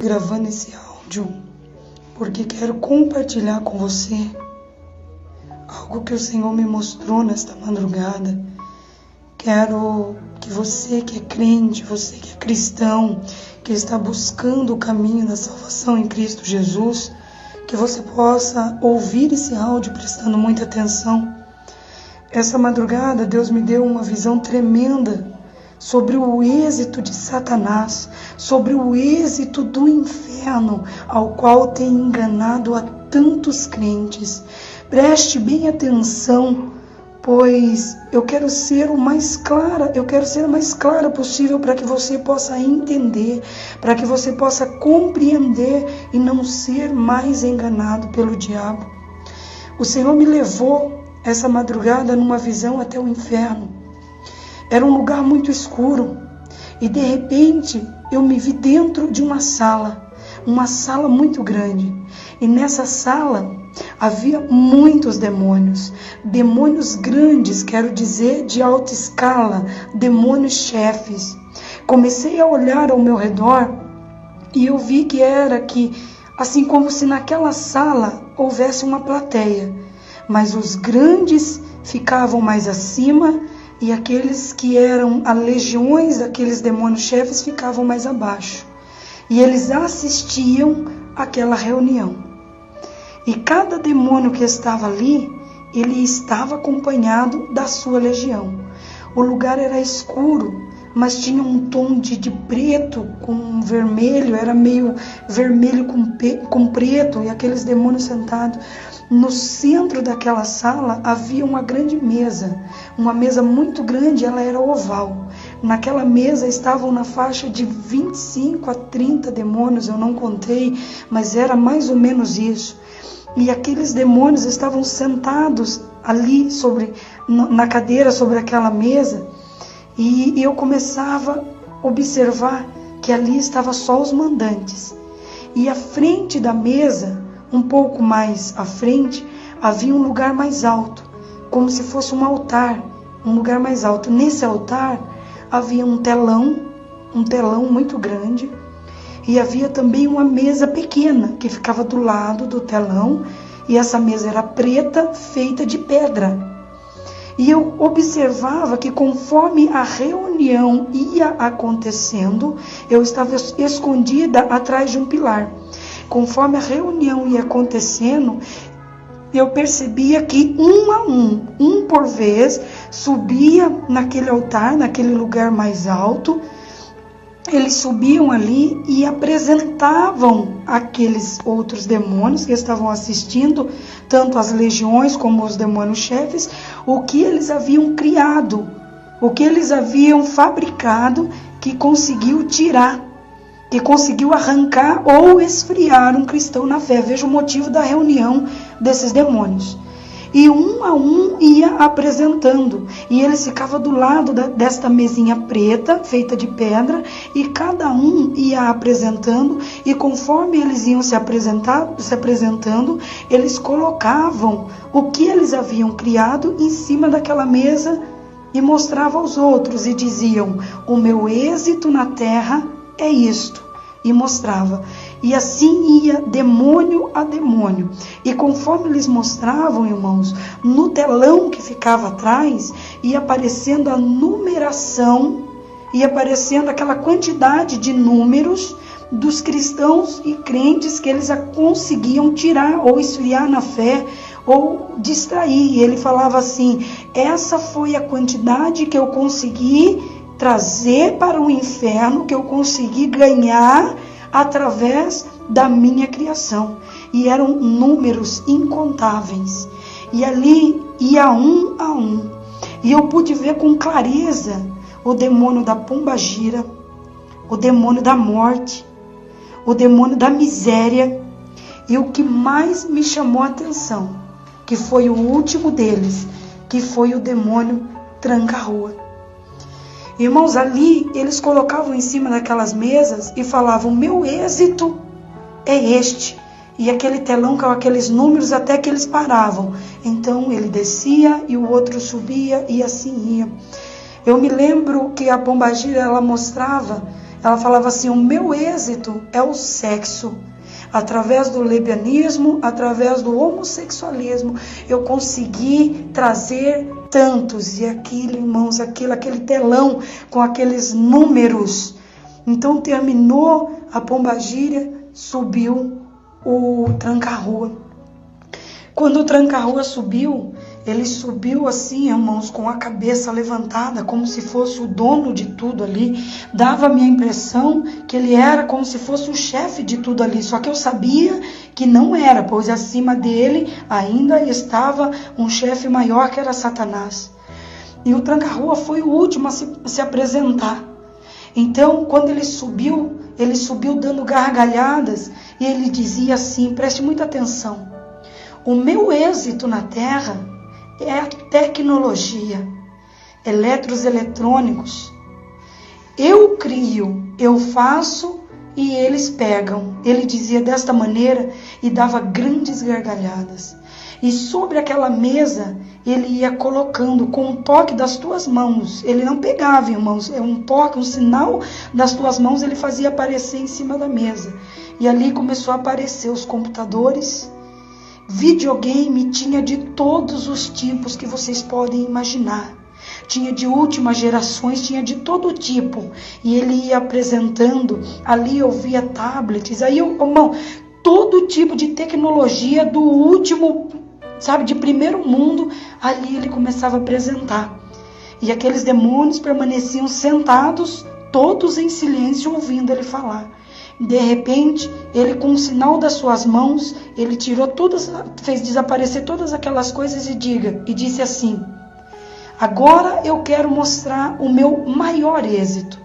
Gravando esse áudio porque quero compartilhar com você algo que o Senhor me mostrou nesta madrugada. Quero que você que é crente, você que é cristão, que está buscando o caminho da salvação em Cristo Jesus, que você possa ouvir esse áudio prestando muita atenção. Essa madrugada Deus me deu uma visão tremenda sobre o êxito de Satanás, sobre o êxito do inferno, ao qual tem enganado a tantos crentes. Preste bem atenção, pois eu quero ser a mais clara possível para que você possa entender, para que você possa compreender e não ser mais enganado pelo diabo. O Senhor me levou essa madrugada numa visão até o inferno. Era um lugar muito escuro e de repente eu me vi dentro de uma sala muito grande. E nessa sala havia muitos demônios grandes, quero dizer, de alta escala, demônios chefes. Comecei a olhar ao meu redor e eu vi que assim como se naquela sala houvesse uma plateia, mas os grandes ficavam mais acima e aqueles que eram as legiões daqueles demônios chefes ficavam mais abaixo. E eles assistiam àquela reunião. E cada demônio que estava ali, ele estava acompanhado da sua legião. O lugar era escuro, mas tinha um tom de preto com vermelho, era meio vermelho com preto, e aqueles demônios sentados. No centro daquela sala havia uma grande mesa, uma mesa muito grande, ela era oval. Naquela mesa estavam na faixa de 25 a 30 demônios, eu não contei, mas era mais ou menos isso. E aqueles demônios estavam sentados ali na cadeira sobre aquela mesa, e eu começava a observar que ali estavam só os mandantes. E à frente da mesa, um pouco mais à frente, havia um lugar mais alto, como se fosse um altar, um lugar mais alto. Nesse altar havia um telão muito grande, e havia também uma mesa pequena que ficava do lado do telão, e essa mesa era preta, feita de pedra. E eu observava que conforme a reunião ia acontecendo, eu estava escondida atrás de um pilar. Conforme a reunião ia acontecendo, eu percebia que um por vez, subia naquele altar, naquele lugar mais alto. Eles subiam ali e apresentavam aqueles outros demônios que estavam assistindo, tanto as legiões como os demônios chefes, o que eles haviam criado, o que eles haviam fabricado, que conseguiu tirar, que conseguiu arrancar ou esfriar um cristão na fé. Veja o motivo da reunião desses demônios. E um a um ia apresentando, e eles ficavam do lado desta mesinha preta, feita de pedra, e cada um ia apresentando, e conforme eles iam se apresentando, eles colocavam o que eles haviam criado em cima daquela mesa, e mostravam aos outros, e diziam: o meu êxito na terra é isto, e mostrava. E assim ia demônio a demônio. E conforme eles mostravam, irmãos, no telão que ficava atrás, ia aparecendo a numeração, ia aparecendo aquela quantidade de números dos cristãos e crentes que eles conseguiam tirar ou esfriar na fé ou distrair. E ele falava assim: essa foi a quantidade que eu consegui trazer para o inferno, que eu consegui ganhar através da minha criação. E eram números incontáveis, e ali ia um a um, e eu pude ver com clareza o demônio da pombagira, o demônio da morte, o demônio da miséria, e o que mais me chamou a atenção, que foi o último deles, que foi o demônio tranca-rua. Irmãos, ali eles colocavam em cima daquelas mesas e falavam: meu êxito é este. E aquele telão com aqueles números, até que eles paravam. Então ele descia e o outro subia, e assim ia. Eu me lembro que a pombagira, ela mostrava Ela falava assim: o meu êxito é o sexo. Através do lesbianismo, através do homossexualismo, eu consegui trazer tantos. E aquilo, irmãos, aquele telão com aqueles números. Então terminou a pombagira, subiu o tranca-rua. Quando o tranca-rua subiu, ele subiu assim, irmãos, com a cabeça levantada, como se fosse o dono de tudo ali. Dava-me a impressão que ele era como se fosse o chefe de tudo ali. Só que eu sabia que não era, pois acima dele ainda estava um chefe maior, que era Satanás. E o tranca-rua foi o último a se apresentar. Então, quando ele subiu dando gargalhadas, e ele dizia assim, preste muita atenção: o meu êxito na Terra é a tecnologia, eletrônicos. Eu crio, eu faço e eles pegam. Ele dizia desta maneira e dava grandes gargalhadas. E sobre aquela mesa ele ia colocando com um toque das tuas mãos. Ele não pegava, irmãos, é um toque, um sinal das tuas mãos, ele fazia aparecer em cima da mesa. E ali começou a aparecer os computadores. Videogame tinha de todos os tipos que vocês podem imaginar. Tinha de últimas gerações, tinha de todo tipo. E ele ia apresentando, ali eu via tablets, aí irmão, todo tipo de tecnologia do último, sabe, de primeiro mundo, ali ele começava a apresentar. E aqueles demônios permaneciam sentados, todos em silêncio, ouvindo ele falar. De repente, ele com o sinal das suas mãos, ele tirou todas, fez desaparecer todas aquelas coisas e disse assim: agora eu quero mostrar o meu maior êxito.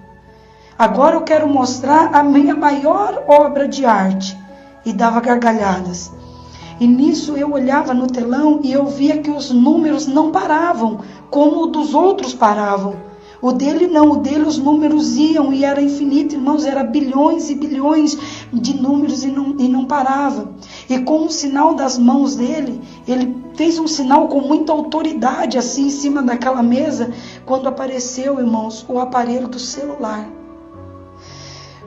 Agora eu quero mostrar a minha maior obra de arte. E dava gargalhadas. E nisso eu olhava no telão e eu via que os números não paravam, como o dos outros paravam. O dele não, o dele os números iam e era infinito, irmãos, era bilhões e bilhões de números e não parava. E com o sinal das mãos dele, ele fez um sinal com muita autoridade assim em cima daquela mesa, quando apareceu, irmãos, o aparelho do celular.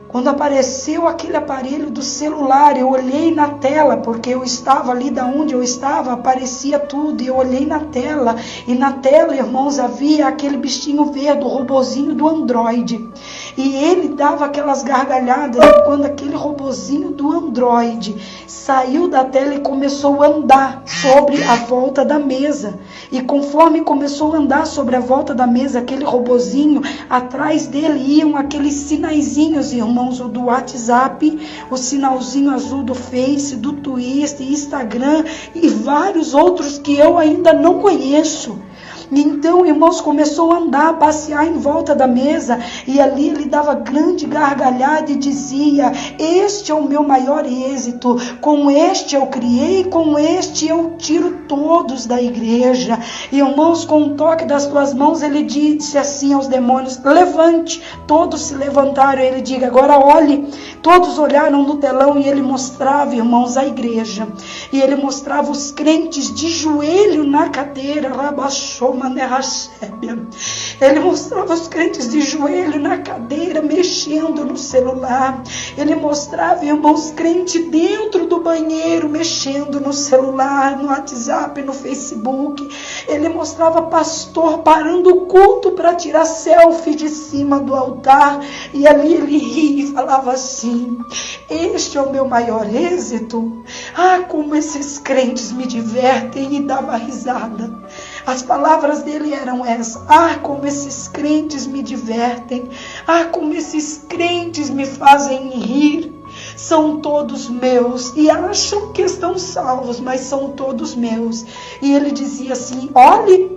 Quando apareceu aquele aparelho do celular, eu olhei na tela, porque eu estava ali da onde eu estava, aparecia tudo, e eu olhei na tela, e na tela, irmãos, havia aquele bichinho verde, o robozinho do Android, e ele dava aquelas gargalhadas, e quando aquele robozinho do Android saiu da tela e começou a andar sobre a volta da mesa, e conforme começou a andar sobre a volta da mesa, aquele robozinho, atrás dele iam aqueles sinaizinhos, irmãos, o do WhatsApp, o sinalzinho azul do Face, do Twitter, Instagram e vários outros que eu ainda não conheço. Então, irmãos, começou a andar, a passear em volta da mesa, e ali ele dava grande gargalhada e dizia: este é o meu maior êxito, com este eu criei, com este eu tiro todos da igreja. E, irmãos, com um toque das tuas mãos, ele disse assim aos demônios: levante. Todos se levantaram, ele diga: agora olhe. Todos olharam no telão e ele mostrava, irmãos, a igreja, e ele mostrava os crentes de joelho na cadeira, rabaixou. Ele mostrava os crentes de joelho na cadeira, mexendo no celular. Ele mostrava, irmãos, crente dentro do banheiro, mexendo no celular, no WhatsApp, no Facebook. Ele mostrava pastor parando o culto para tirar selfie de cima do altar. E ali ele ria e falava assim: este é o meu maior êxito. Ah, como esses crentes me divertem, e dava risada. As palavras dele eram essas: ah, como esses crentes me divertem, ah, como esses crentes me fazem rir, são todos meus, e acham que estão salvos, mas são todos meus. E ele dizia assim: olhe,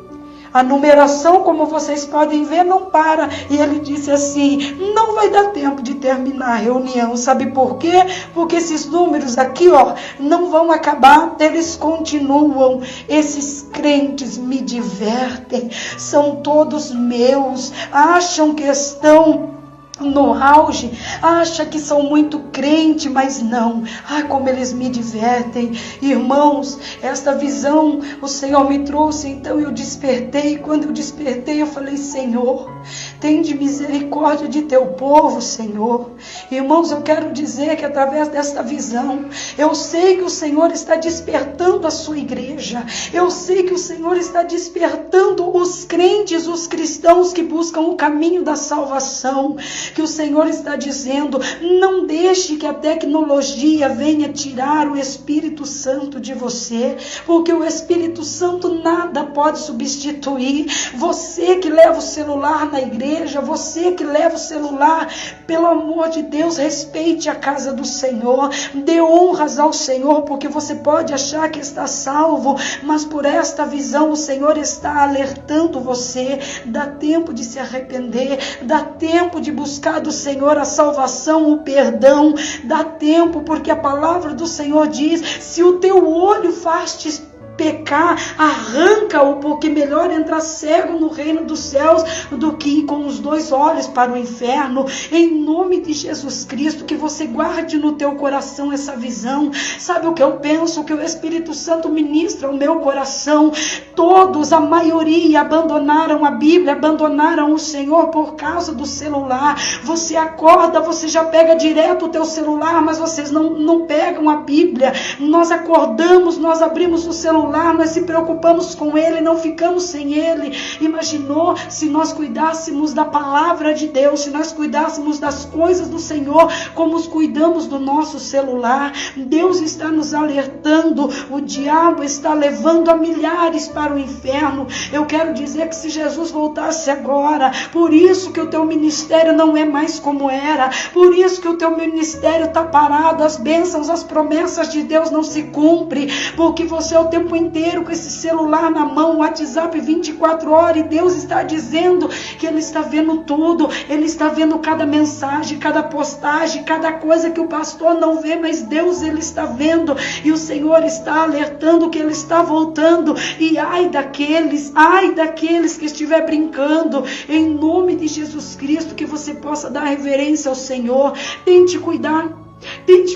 a numeração, como vocês podem ver, não para. E ele disse assim: não vai dar tempo de terminar a reunião. Sabe por quê? Porque esses números aqui, ó, não vão acabar, eles continuam. Esses crentes me divertem, são todos meus, acham que estão no auge, acha que são muito crente, mas não. Ah, como eles me divertem. Irmãos, esta visão o Senhor me trouxe, então eu despertei. Quando eu despertei, eu falei: Senhor, Tende misericórdia de teu povo, Senhor. Irmãos, eu quero dizer que através desta visão, eu sei que o Senhor está despertando a sua igreja. Eu sei que o Senhor está despertando os crentes, os cristãos que buscam o caminho da salvação. Que o Senhor está dizendo: não deixe que a tecnologia venha tirar o Espírito Santo de você, porque o Espírito Santo nada pode substituir. Você que leva o celular na igreja, você que leva o celular, pelo amor de Deus, respeite a casa do Senhor, dê honras ao Senhor, porque você pode achar que está salvo, mas por esta visão o Senhor está alertando você. Dá tempo de se arrepender, dá tempo de buscar do Senhor a salvação, o perdão, dá tempo, porque a palavra do Senhor diz: se o teu olho faz te pecar, arranca-o, porque melhor entrar cego no reino dos céus do que ir com os 2 olhos para o inferno. Em nome de Jesus Cristo, que você guarde no teu coração essa visão. Sabe o que eu penso? Que o Espírito Santo ministra ao meu coração. Todos, a maioria, abandonaram a Bíblia, abandonaram o Senhor por causa do celular. Você acorda, você já pega direto o teu celular, mas vocês não pegam a Bíblia. Nós acordamos, nós abrimos o celular, nós se preocupamos com ele, não ficamos sem ele. Imaginou se nós cuidássemos da palavra de Deus, se nós cuidássemos das coisas do Senhor, como cuidamos do nosso celular? Deus está nos alertando, o diabo está levando a milhares para o inferno. Eu quero dizer que se Jesus voltasse agora, por isso que o teu ministério não é mais como era, por isso que o teu ministério está parado, as bênçãos, as promessas de Deus não se cumprem, porque você é o tempo inteiro com esse celular na mão, o WhatsApp 24 horas, e Deus está dizendo que Ele está vendo tudo, Ele está vendo cada mensagem, cada postagem, cada coisa que o pastor não vê, mas Deus, Ele está vendo, e o Senhor está alertando que Ele está voltando. E ai daqueles que estiver brincando, em nome de Jesus Cristo, que você possa dar reverência ao Senhor. Tente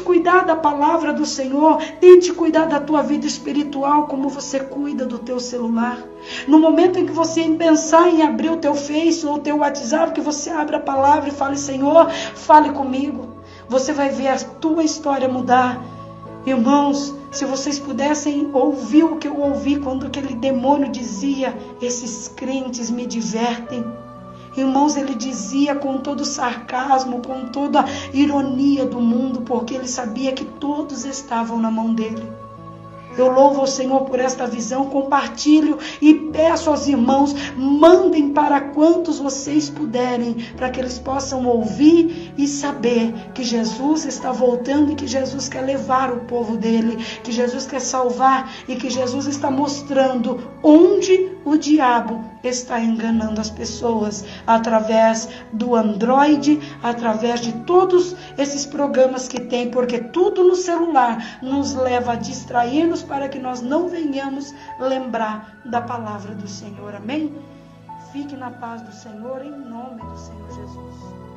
cuidar da palavra do Senhor, tente cuidar da tua vida espiritual como você cuida do teu celular. No momento em que você pensar em abrir o teu Face ou o teu WhatsApp, que você abra a palavra e fale: Senhor, fale comigo. Você vai ver a tua história mudar. Irmãos, se vocês pudessem ouvir o que eu ouvi quando aquele demônio dizia: esses crentes me divertem. Irmãos, ele dizia com todo o sarcasmo, com toda a ironia do mundo, porque ele sabia que todos estavam na mão dele. Eu louvo ao Senhor por esta visão, compartilho e peço aos irmãos, mandem para quantos vocês puderem, para que eles possam ouvir e saber que Jesus está voltando e que Jesus quer levar o povo dele, que Jesus quer salvar e que Jesus está mostrando onde o diabo está enganando as pessoas, através do Android, através de todos esses programas que tem, porque tudo no celular nos leva a distrair-nos para que nós não venhamos lembrar da palavra do Senhor. Amém? Fique na paz do Senhor, em nome do Senhor Jesus.